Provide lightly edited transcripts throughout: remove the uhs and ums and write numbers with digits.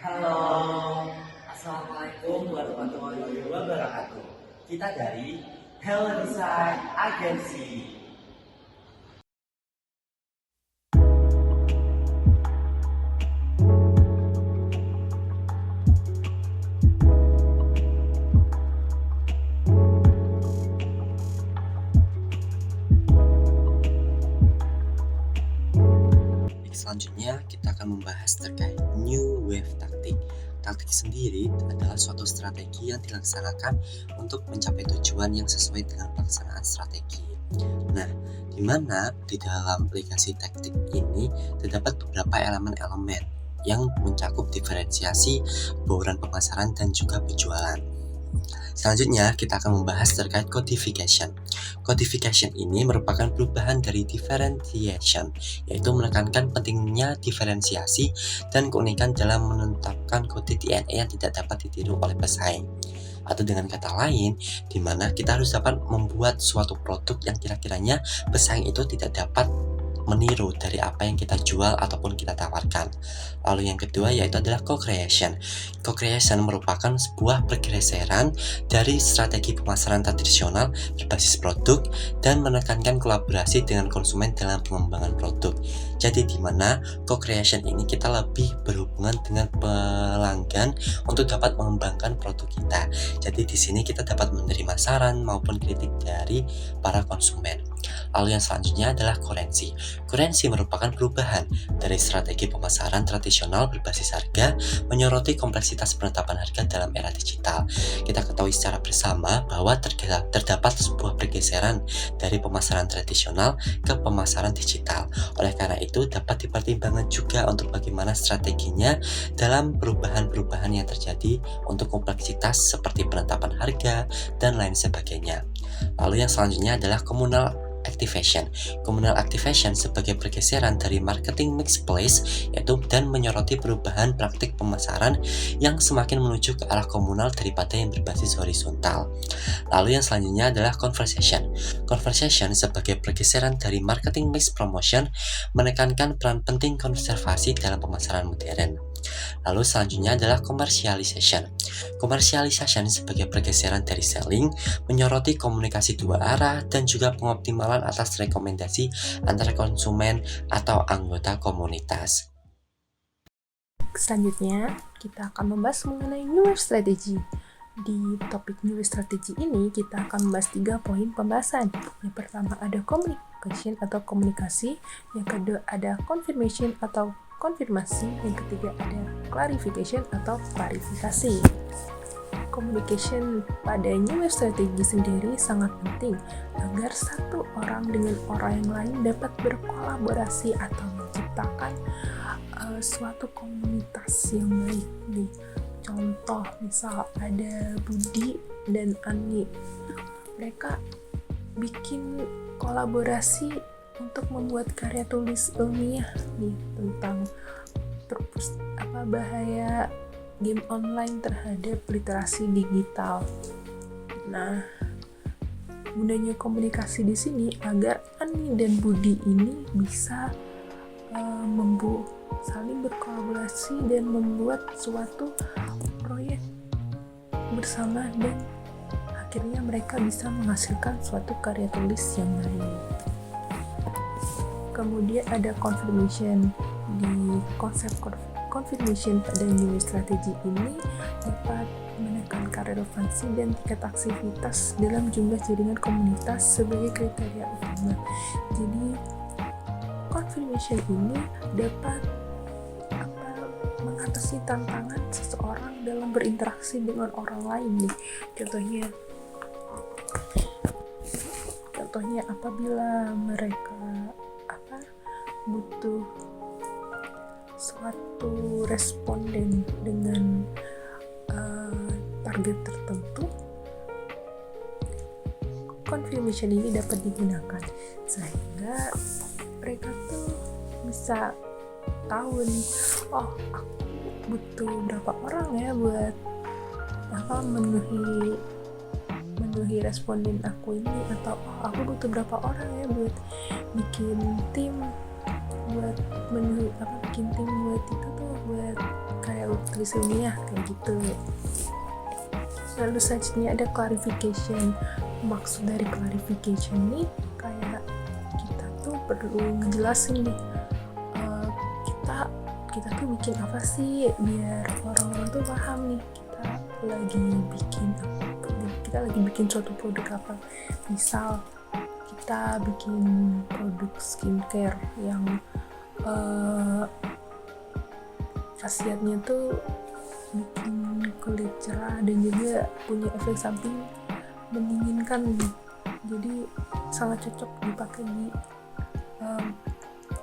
Halo, Assalamualaikum warahmatullahi wabarakatuh. Kita dari Hello Design Agency. Selanjutnya, kita akan membahas terkait New Wave Tactic. Taktik sendiri adalah suatu strategi yang dilaksanakan untuk mencapai tujuan yang sesuai dengan pelaksanaan strategi. Nah, di mana di dalam aplikasi taktik ini terdapat beberapa elemen-elemen yang mencakup diferensiasi, bauran pemasaran, dan juga penjualan. Selanjutnya, kita akan membahas terkait codification. Codification ini merupakan perubahan dari differentiation, yaitu menekankan pentingnya diferensiasi dan keunikan dalam menetapkan kode DNA yang tidak dapat ditiru oleh pesaing. Atau dengan kata lain, di mana kita harus dapat membuat suatu produk yang kira-kiranya pesaing itu tidak dapat meniru dari apa yang kita jual ataupun kita tawarkan. Lalu yang kedua yaitu adalah co-creation. Co-creation merupakan sebuah pergeseran dari strategi pemasaran tradisional berbasis produk dan menekankan kolaborasi dengan konsumen dalam pengembangan produk. Jadi di mana co-creation ini kita lebih berhubungan dengan pelanggan untuk dapat mengembangkan produk kita. Jadi di sini kita dapat menerima saran maupun kritik dari para konsumen. Lalu yang selanjutnya adalah koherensi. Koherensi merupakan perubahan dari strategi pemasaran tradisional berbasis harga menyoroti kompleksitas penetapan harga dalam era digital. Kita ketahui secara bersama bahwa terdapat sebuah pergeseran dari pemasaran tradisional ke pemasaran digital. Oleh karena itu dapat dipertimbangkan juga untuk bagaimana strateginya dalam perubahan-perubahan yang terjadi untuk kompleksitas seperti penetapan harga dan lain sebagainya. Lalu yang selanjutnya adalah communal activation. Communal activation sebagai pergeseran dari marketing mixed place yaitu dan menyoroti perubahan praktik pemasaran yang semakin menuju ke arah komunal daripada yang berbasis horizontal. Lalu yang selanjutnya adalah conversation. Conversation sebagai pergeseran dari marketing mixed promotion menekankan peran penting konservasi dalam pemasaran modern. Lalu selanjutnya adalah commercialization. Commercialization sebagai pergeseran dari selling menyoroti komunikasi dua arah dan juga pengoptimalan atas rekomendasi antara konsumen atau anggota komunitas. Selanjutnya, kita akan membahas mengenai New Wave Strategy. Di topik New Wave Strategy ini, kita akan membahas 3 poin pembahasan. Yang pertama ada communication atau komunikasi, yang kedua ada confirmation atau konfirmasi, yang ketiga ada clarification atau klarifikasi. Communication pada New Wave Strategy sendiri sangat penting agar satu orang dengan orang yang lain dapat berkolaborasi atau menciptakan suatu komunitas yang baik nih. Contoh misal ada Budi dan Ani, mereka bikin kolaborasi untuk membuat karya tulis ilmiah nih tentang bahaya game online terhadap literasi digital. Nah, gunanya komunikasi di sini agar Ani dan Budi ini bisa saling berkolaborasi dan membuat suatu proyek bersama dan akhirnya mereka bisa menghasilkan suatu karya tulis yang baik. Kemudian ada confirmation. Di konsep confirmation pada New Strategy ini dapat menekankan relevansi dan tingkat aktivitas dalam jumlah jaringan komunitas sebagai kriteria utama. Jadi confirmation ini dapat mengatasi tantangan seseorang dalam berinteraksi dengan orang lain nih. Contohnya apabila mereka butuh suatu responden dengan target tertentu, confirmation ini dapat digunakan sehingga mereka tuh bisa tahu nih, oh aku butuh berapa orang ya buat memenuhi responden aku ini, atau oh aku butuh berapa orang ya buat bikin tim buat bikin tim buat itu tuh buat tulis ilmiah kayak gitu. Lalu selanjutnya ada clarification. Maksud dari clarification ini kayak kita tuh perlu ngejelasin nih, kita tuh bikin apa sih biar orang-orang tuh paham nih kita lagi bikin suatu produk apa. Misal kita bikin produk skincare yang khasiatnya tuh bikin kulit cerah dan juga punya efek samping mendinginkan, jadi sangat cocok dipakai di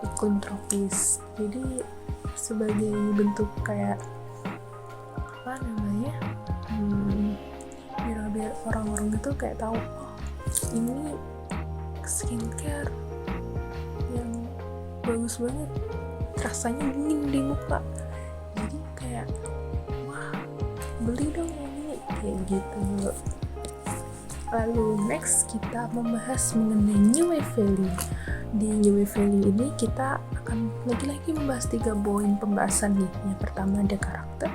iklim tropis. Jadi sebagai bentuk kayak apa namanya, biar orang-orang itu kayak tahu, oh ini skincare yang bagus banget, rasanya dingin di muka, jadi kayak wah beli dong yang ini kayak gitu. Lalu next kita membahas mengenai New Wave Value. Di New Wave Value ini kita akan lagi-lagi membahas 3 poin pembahasan nih. Yang pertama ada karakter,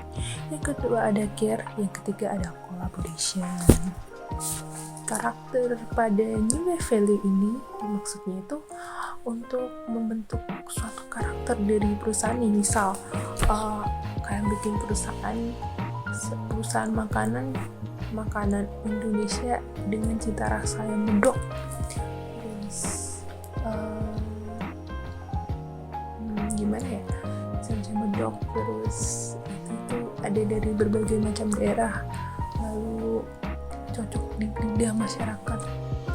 yang kedua ada care, yang ketiga ada collaboration. Karakter pada New Wave Value ini maksudnya itu untuk membentuk suatu karakter dari perusahaan nih. Misal kayak bikin perusahaan makanan Indonesia dengan cita rasa yang medok, terus gimana ya, cita medok, terus itu ada dari berbagai macam daerah, lalu cocok di lidah masyarakat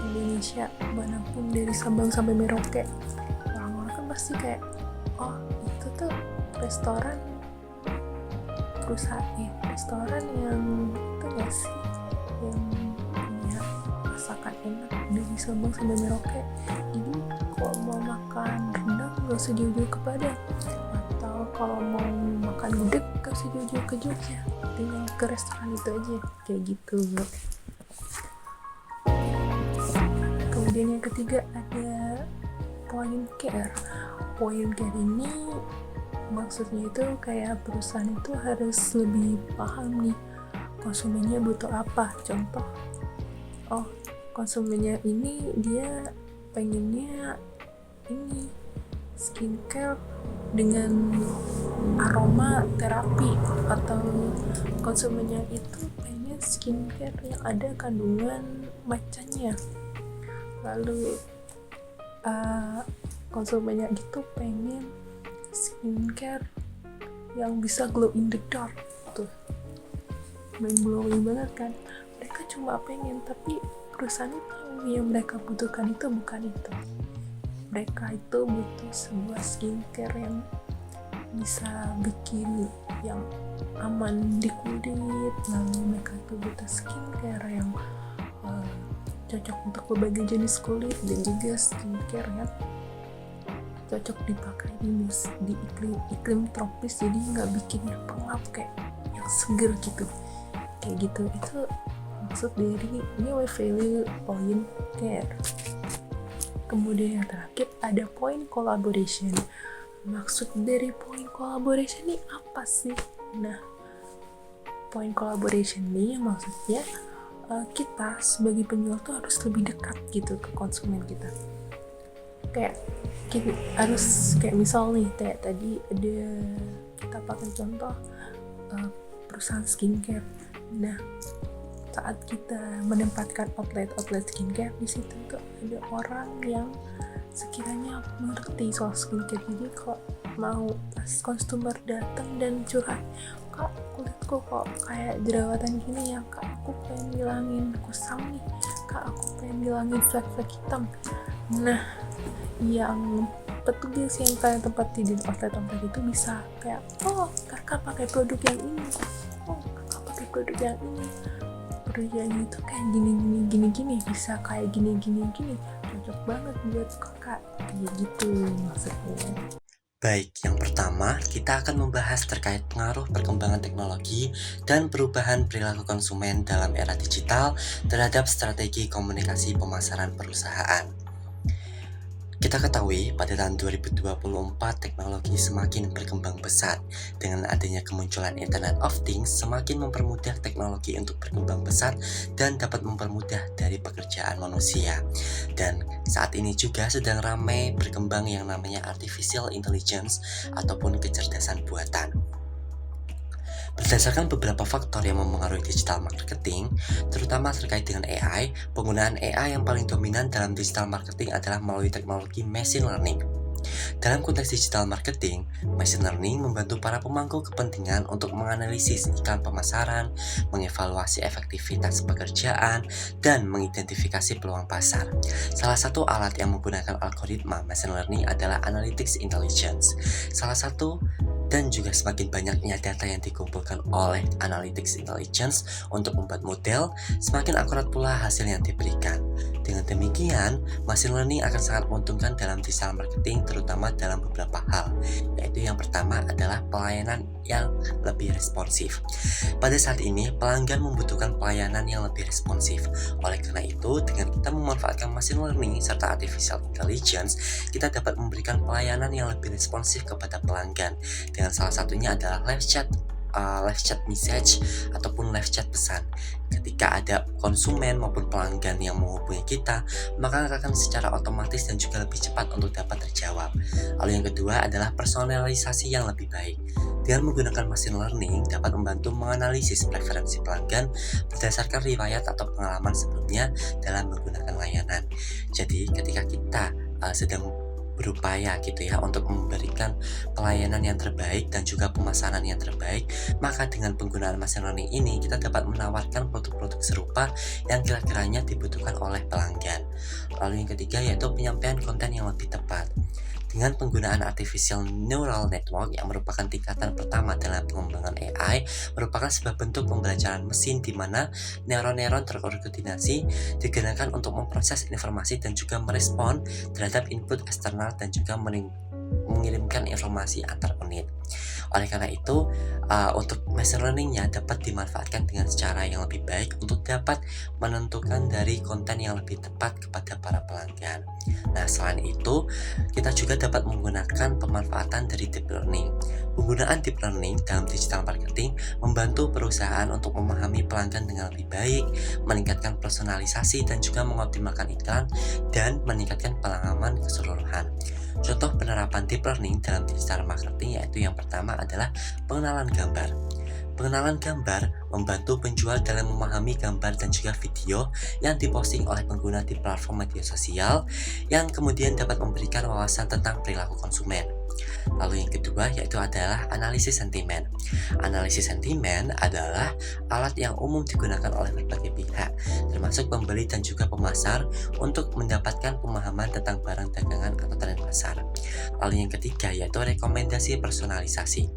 Indonesia manapun dari Sabang sampai Merauke. Orang-orang kan pasti kayak, oh itu tuh restoran yang itu gak sih yang punya masakan enak dari Sabang sampai Merauke. Jadi kalau mau makan rendang gak usah jauh-jauh ke Padang, atau kalau mau makan gudeg gak usah jauh-jauh ke Jogja, tinggal ke restoran itu aja kayak gitu. Kemudian yang ketiga ada point care. Point care ini maksudnya itu kayak perusahaan itu harus lebih paham nih konsumennya butuh apa. Contoh, oh konsumennya ini dia pengennya ini skincare dengan aroma terapi, atau konsumennya itu pengen skincare yang ada kandungan matchanya. Lalu konsumennya itu pengen skincare yang bisa glow in the dark, tuh main glowing banget kan. Mereka cuma pengen, tapi perusahaan tahu yang mereka butuhkan itu bukan itu. Mereka itu butuh sebuah skincare yang bisa bikin yang aman di kulit. Lalu mereka itu butuh skincare yang cocok untuk berbagai jenis kulit, dan juga skincare yang cocok dipakai di iklim tropis, jadi nggak bikin pengap, kayak yang seger gitu, kayak gitu. Itu maksud dari New Wave Value point care. Kemudian yang terakhir ada point collaboration. Maksud dari point collaboration ini apa sih? Nah, point collaboration ini maksudnya kita sebagai penjual tuh harus lebih dekat gitu ke konsumen kita. Kayak kita harus kayak misal nih, kayak tadi ada kita pakai contoh perusahaan skincare. Nah, saat kita menempatkan outlet skincare di situ tuh ada orang yang sekiranya mengerti soal skincare. Jadi kalau mau pas customer datang dan curhat, kak kulitku kok kayak jerawatan gini ya kak, aku pengen ngilangin kusam nih kak, aku pengen ngilangin flek-flek hitam. Nah, yang petugas yang kalian tempati di outlet itu bisa kayak, oh kakak pakai produk yang ini, oh kakak pakai produk yang ini, produknya itu kayak gini, bisa kayak gini, cocok banget buat kakak, kayak gitu maksudnya. Baik, yang pertama kita akan membahas terkait pengaruh perkembangan teknologi dan perubahan perilaku konsumen dalam era digital terhadap strategi komunikasi pemasaran perusahaan. Kita ketahui pada tahun 2024 teknologi semakin berkembang pesat. Dengan adanya kemunculan Internet of Things semakin mempermudah teknologi untuk berkembang pesat dan dapat mempermudah dari pekerjaan manusia. Dan saat ini juga sedang ramai berkembang yang namanya artificial intelligence ataupun kecerdasan buatan. Berdasarkan beberapa faktor yang mempengaruhi digital marketing, terutama terkait dengan AI, penggunaan AI yang paling dominan dalam digital marketing adalah melalui teknologi machine learning. Dalam konteks digital marketing, machine learning membantu para pemangku kepentingan untuk menganalisis iklan pemasaran, mengevaluasi efektivitas pekerjaan, dan mengidentifikasi peluang pasar. Salah satu alat yang menggunakan algoritma machine learning adalah analytics intelligence. Salah satu dan juga semakin banyaknya data yang dikumpulkan oleh analytics intelligence untuk membuat model, semakin akurat pula hasil yang diberikan. Dengan demikian, machine learning akan sangat menguntungkan dalam digital marketing terutama dalam beberapa hal, yaitu yang pertama adalah pelayanan yang lebih responsif. Pada saat ini, pelanggan membutuhkan pelayanan yang lebih responsif. Oleh karena itu, dengan kita memanfaatkan machine learning serta artificial intelligence, kita dapat memberikan pelayanan yang lebih responsif kepada pelanggan. Dengan salah satunya adalah live chat message ataupun live chat pesan. Ketika ada konsumen maupun pelanggan yang menghubungi kita, maka akan secara otomatis dan juga lebih cepat untuk dapat terjawab. Lalu yang kedua adalah personalisasi yang lebih baik. Dengan menggunakan machine learning dapat membantu menganalisis preferensi pelanggan berdasarkan riwayat atau pengalaman sebelumnya dalam menggunakan layanan. Jadi ketika kita sedang berupaya gitu ya untuk memberikan pelayanan yang terbaik dan juga pemasaran yang terbaik, maka dengan penggunaan machine learning ini kita dapat menawarkan produk-produk serupa yang kira-kiranya dibutuhkan oleh pelanggan. Lalu yang ketiga yaitu penyampaian konten yang lebih tepat. Dengan penggunaan artificial neural network yang merupakan tingkatan pertama dalam pengembangan AI, merupakan sebuah bentuk pembelajaran mesin di mana neuron-neuron terkoordinasi digunakan untuk memproses informasi dan juga merespon terhadap input eksternal dan juga mengirimkan informasi antar unit. Oleh karena itu, untuk machine learningnya dapat dimanfaatkan dengan cara yang lebih baik untuk dapat menentukan dari konten yang lebih tepat kepada para pelanggan. Nah, selain itu, kita juga dapat menggunakan pemanfaatan dari deep learning. Penggunaan deep learning dalam digital marketing membantu perusahaan untuk memahami pelanggan dengan lebih baik, meningkatkan personalisasi dan juga mengoptimalkan iklan dan meningkatkan pengalaman keseluruhan. Contoh penerapan deep learning dalam digital marketing yaitu yang pertama adalah pengenalan gambar. Pengenalan gambar membantu penjual dalam memahami gambar dan juga video yang diposting oleh pengguna di platform media sosial yang kemudian dapat memberikan wawasan tentang perilaku konsumen. Lalu yang kedua yaitu adalah analisis sentimen. Analisis sentimen adalah alat yang umum digunakan oleh berbagai pihak, termasuk pembeli dan juga pemasar untuk mendapatkan pemahaman tentang barang dagangan atau tren pasar. Lalu yang ketiga yaitu rekomendasi personalisasi.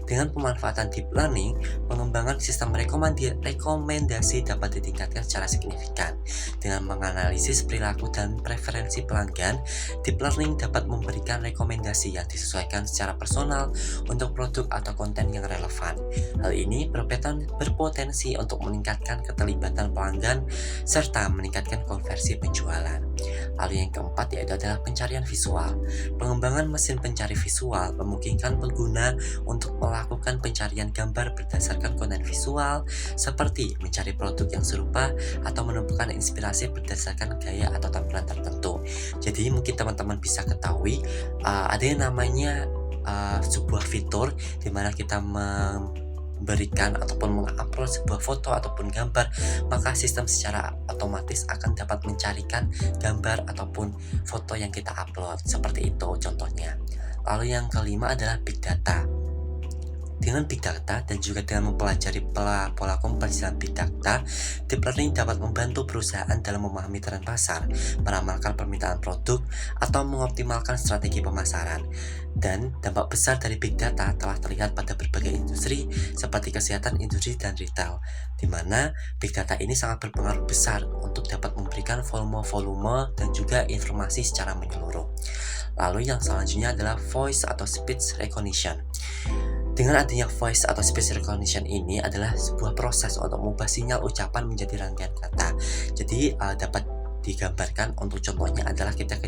Dengan pemanfaatan deep learning, pengembangan sistem rekomendasi dapat ditingkatkan secara signifikan. Dengan menganalisis perilaku dan preferensi pelanggan, deep learning dapat memberikan rekomendasi yang disesuaikan secara personal untuk produk atau konten yang relevan. Hal ini berpotensi untuk meningkatkan keterlibatan pelanggan serta meningkatkan konversi penjualan. Lalu yang keempat yaitu adalah pencarian visual. Pengembangan mesin pencari visual memungkinkan pengguna untuk melakukan pencarian gambar berdasarkan konten visual seperti mencari produk yang serupa atau menemukan inspirasi berdasarkan gaya atau tampilan tertentu. Jadi mungkin teman-teman bisa ketahui ada yang namanya sebuah fitur di mana kita memberikan ataupun mengupload sebuah foto ataupun gambar, maka sistem secara otomatis akan dapat mencarikan gambar ataupun foto yang kita upload. Seperti itu contohnya. Lalu yang kelima adalah big data. Dengan big data dan juga dengan mempelajari pola komparasi dalam big data, deep learning dapat membantu perusahaan dalam memahami tren pasar, meramalkan permintaan produk, atau mengoptimalkan strategi pemasaran. Dan dampak besar dari big data telah terlihat pada berbagai industri seperti kesehatan, industri, dan retail, di mana big data ini sangat berpengaruh besar untuk dapat memberikan volume dan juga informasi secara menyeluruh. Lalu yang selanjutnya adalah voice atau speech recognition. Dengan adanya voice atau speech recognition ini adalah sebuah proses untuk mengubah sinyal ucapan menjadi rangkaian kata. Jadi dapat digambarkan. Untuk contohnya adalah kita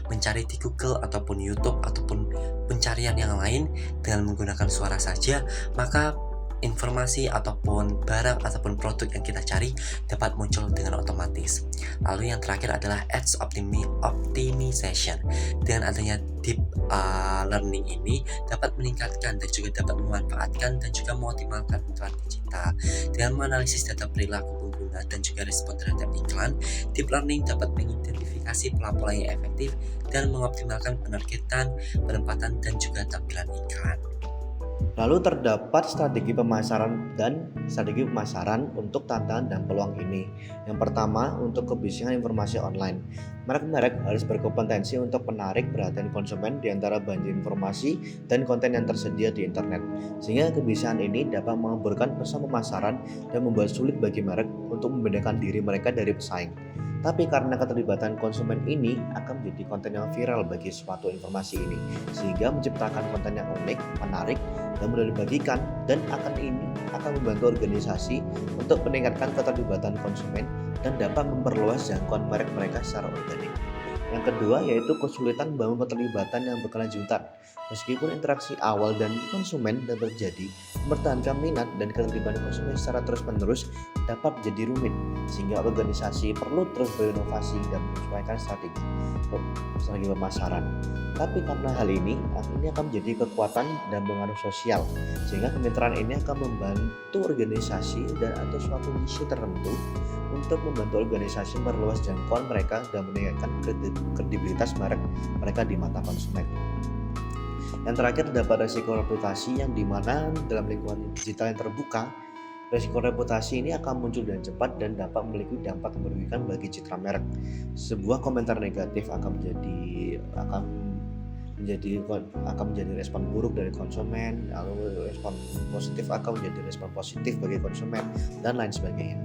mencari di Google ataupun YouTube ataupun pencarian yang lain dengan menggunakan suara saja, maka informasi ataupun barang ataupun produk yang kita cari dapat muncul dengan otomatis. Lalu yang terakhir adalah Ads Optimization. Dengan adanya deep learning ini dapat meningkatkan dan juga dapat memanfaatkan dan juga mengoptimalkan iklan digital. Dengan menganalisis data perilaku pengguna dan juga respon terhadap iklan, deep learning dapat mengidentifikasi pola-pola yang efektif dan mengoptimalkan penargetan, penempatan, dan juga tampilan iklan. Lalu terdapat strategi pemasaran untuk tantangan dan peluang ini. Yang pertama, untuk kebisingan informasi online. Merek-merek harus berkompetensi untuk menarik perhatian konsumen di antara banjir informasi dan konten yang tersedia di internet. Sehingga kebisingan ini dapat mengaburkan pesan pemasaran dan membuat sulit bagi merek untuk membedakan diri mereka dari pesaing. Tapi karena keterlibatan konsumen ini akan menjadi konten yang viral bagi suatu informasi ini, sehingga menciptakan konten yang unik, menarik, dan mudah dibagikan, dan akan membantu organisasi untuk meningkatkan keterlibatan konsumen dan dapat memperluas jangkauan merek mereka secara organik. Yang kedua yaitu kesulitan membangun keterlibatan yang berkelanjutan. Meskipun interaksi awal dan konsumen dapat terjadi, mempertahankan minat dan keterlibatan konsumen secara terus-menerus dapat menjadi rumit, sehingga organisasi perlu terus berinovasi dan menyesuaikan strategi pemasaran. Tapi karena hal ini akan menjadi kekuatan dan pengaruh sosial, sehingga kemitraan ini akan membantu organisasi dan atau suatu misi tertentu untuk membantu organisasi memperluas jangkauan mereka dan meningkatkan kredibilitas merek mereka di mata konsumen. Yang terakhir terdapat resiko reputasi, yang dimana dalam lingkungan digital yang terbuka, resiko reputasi ini akan muncul dengan cepat dan dapat memiliki dampak yang merugikan bagi citra merek. Sebuah komentar negatif akan menjadi respon buruk dari konsumen, lalu respon positif akan menjadi respon positif bagi konsumen, dan lain sebagainya.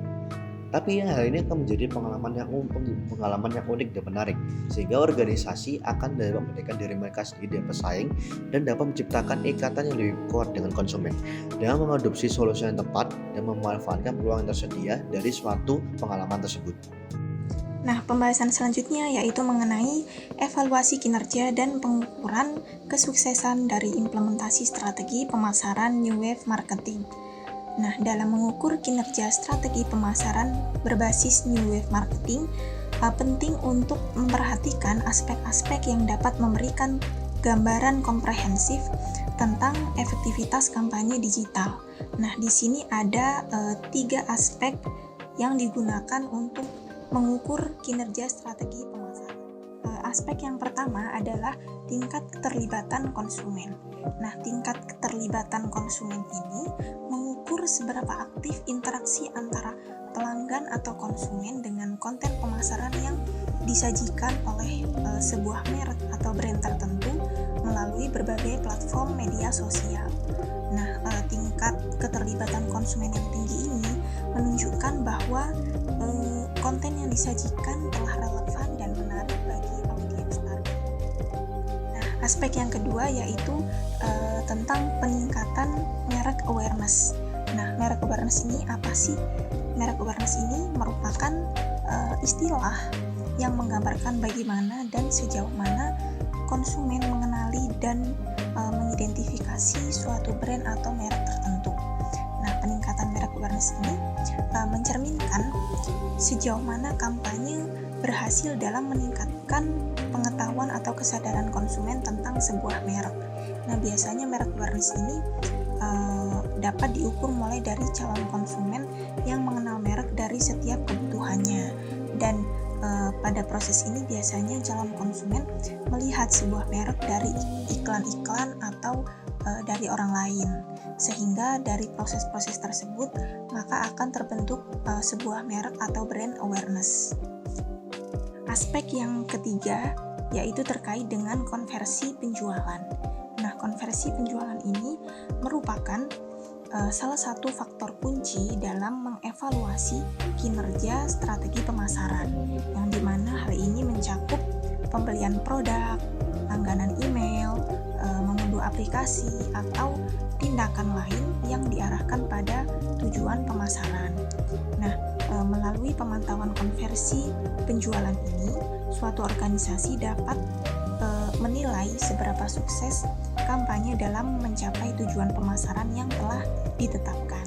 Tapi hal ini akan menjadi pengalaman yang unik dan menarik, sehingga organisasi akan dapat membedakan diri mereka sendiri dari pesaing dan dapat menciptakan ikatan yang lebih kuat dengan konsumen dengan mengadopsi solusi yang tepat dan memanfaatkan peluang yang tersedia dari suatu pengalaman tersebut. Nah, pembahasan selanjutnya yaitu mengenai evaluasi kinerja dan pengukuran kesuksesan dari implementasi strategi pemasaran New Wave Marketing. Nah, dalam mengukur kinerja strategi pemasaran berbasis New Wave Marketing, penting untuk memperhatikan aspek-aspek yang dapat memberikan gambaran komprehensif tentang efektivitas kampanye digital. Nah, di sini ada 3 aspek yang digunakan untuk mengukur kinerja strategi pemasaran. Aspek yang pertama adalah tingkat keterlibatan konsumen. Nah, tingkat keterlibatan konsumen ini mengukur seberapa aktif interaksi antara pelanggan atau konsumen dengan konten pemasaran yang disajikan oleh sebuah merek atau brand tertentu melalui berbagai platform media sosial. Nah, tingkat keterlibatan konsumen yang tinggi ini menunjukkan bahwa konten yang disajikan telah relevan dan menarik bagi audiens target. Nah, aspek yang kedua yaitu tentang peningkatan merek awareness. Nah, merek awareness ini apa sih? Merek awareness ini merupakan istilah yang menggambarkan bagaimana dan sejauh mana konsumen mengenali dan mengidentifikasi suatu brand atau merek tertentu. Nah, peningkatan merek awareness ini mencerminkan sejauh mana kampanye berhasil dalam meningkatkan pengetahuan atau kesadaran konsumen tentang sebuah merek. Nah, biasanya merek awareness ini dapat diukur mulai dari calon konsumen yang mengenal merek dari setiap kebutuhannya, dan pada proses ini biasanya calon konsumen melihat sebuah merek dari iklan-iklan atau dari orang lain, sehingga dari proses-proses tersebut maka akan terbentuk sebuah merek atau brand awareness. Aspek yang ketiga yaitu terkait dengan konversi penjualan. Nah, konversi penjualan ini merupakan salah satu faktor kunci dalam mengevaluasi kinerja strategi pemasaran, yang dimana hal ini mencakup pembelian produk, langganan email, mengunduh aplikasi, atau tindakan lain yang diarahkan pada tujuan pemasaran. Nah, melalui pemantauan konversi penjualan ini, suatu organisasi dapat menilai seberapa sukses kampanye dalam mencapai tujuan pemasaran yang telah ditetapkan.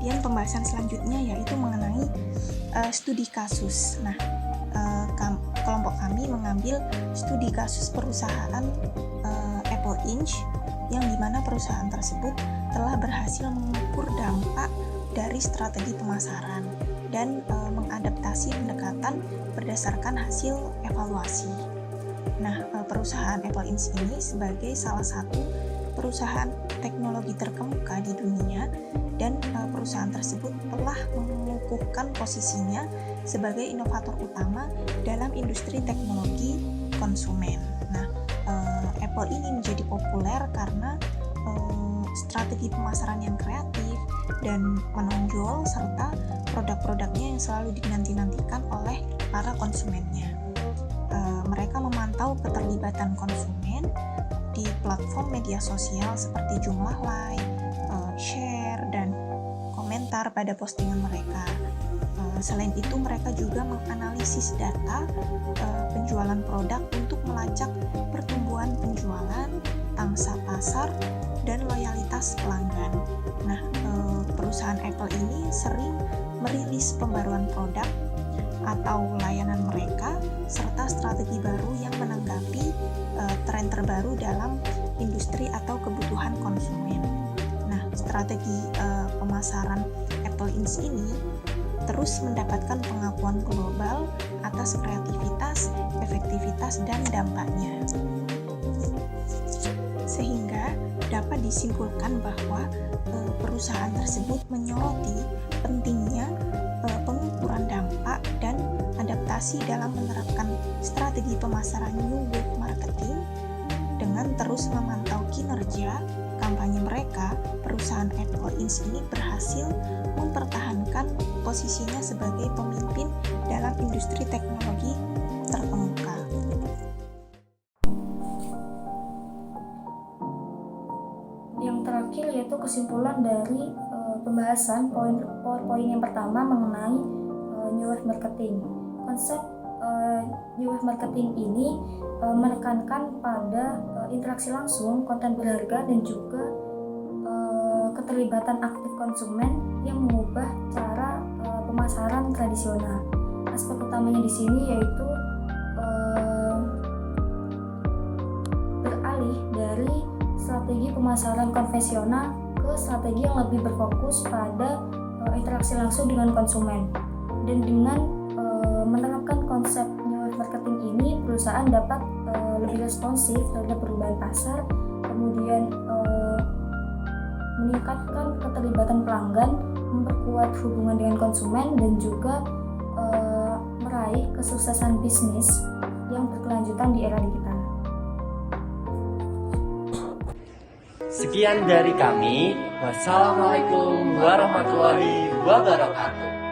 Kemudian pembahasan selanjutnya yaitu mengenai studi kasus. Nah, kelompok kami mengambil studi kasus perusahaan Apple Inc. yang dimana perusahaan tersebut telah berhasil mengukur dampak dari strategi pemasaran dan mengadaptasi pendekatan berdasarkan hasil evaluasi. Nah, perusahaan Apple Inc. ini sebagai salah satu perusahaan teknologi terkemuka di dunia dan perusahaan tersebut telah mengukuhkan posisinya sebagai inovator utama dalam industri teknologi konsumen. Nah, Apple ini menjadi populer karena strategi pemasaran yang kreatif dan menonjol serta produk-produknya yang selalu dinanti-nantikan oleh para konsumennya. Mereka memantau keterlibatan konsumen di platform media sosial seperti jumlah like, share, dan komentar pada postingan mereka. Selain itu, mereka juga menganalisis data penjualan produk untuk melacak pertumbuhan penjualan, pangsa pasar, dan loyalitas pelanggan. Nah, perusahaan Apple ini sering merilis pembaruan produk atau layanan mereka serta strategi baru yang menanggapi tren terbaru dalam industri atau kebutuhan konsumen. Nah, strategi pemasaran Apple Inc. ini terus mendapatkan pengakuan global atas kreativitas, efektivitas, dan dampaknya. Sehingga dapat disimpulkan bahwa perusahaan tersebut menyoroti pentingnya pengukuran dampak dan adaptasi dalam menerapkan strategi pemasaran New Wave Marketing. Dengan terus memantau kinerja kampanye mereka, perusahaan Apple Inc. ini berhasil mempertahankan posisinya sebagai pemimpin dalam industri teknologi terkemuka. Yang terakhir yaitu kesimpulan dari pembahasan poin yang pertama mengenai New Wave Marketing. Konsep New Wave Marketing ini menekankan pada interaksi langsung, konten berharga, dan juga keterlibatan aktif konsumen yang mengubah cara pemasaran tradisional. Aspek utamanya di sini yaitu beralih dari strategi pemasaran konvensional ke strategi yang lebih berfokus pada interaksi langsung dengan konsumen. Dan dengan menerapkan konsep New Wave Marketing ini, perusahaan dapat lebih responsif terhadap perubahan pasar, kemudian meningkatkan keterlibatan pelanggan, memperkuat hubungan dengan konsumen, dan juga meraih kesuksesan bisnis yang berkelanjutan di era digital. Sekian dari kami. Wassalamualaikum warahmatullahi wabarakatuh.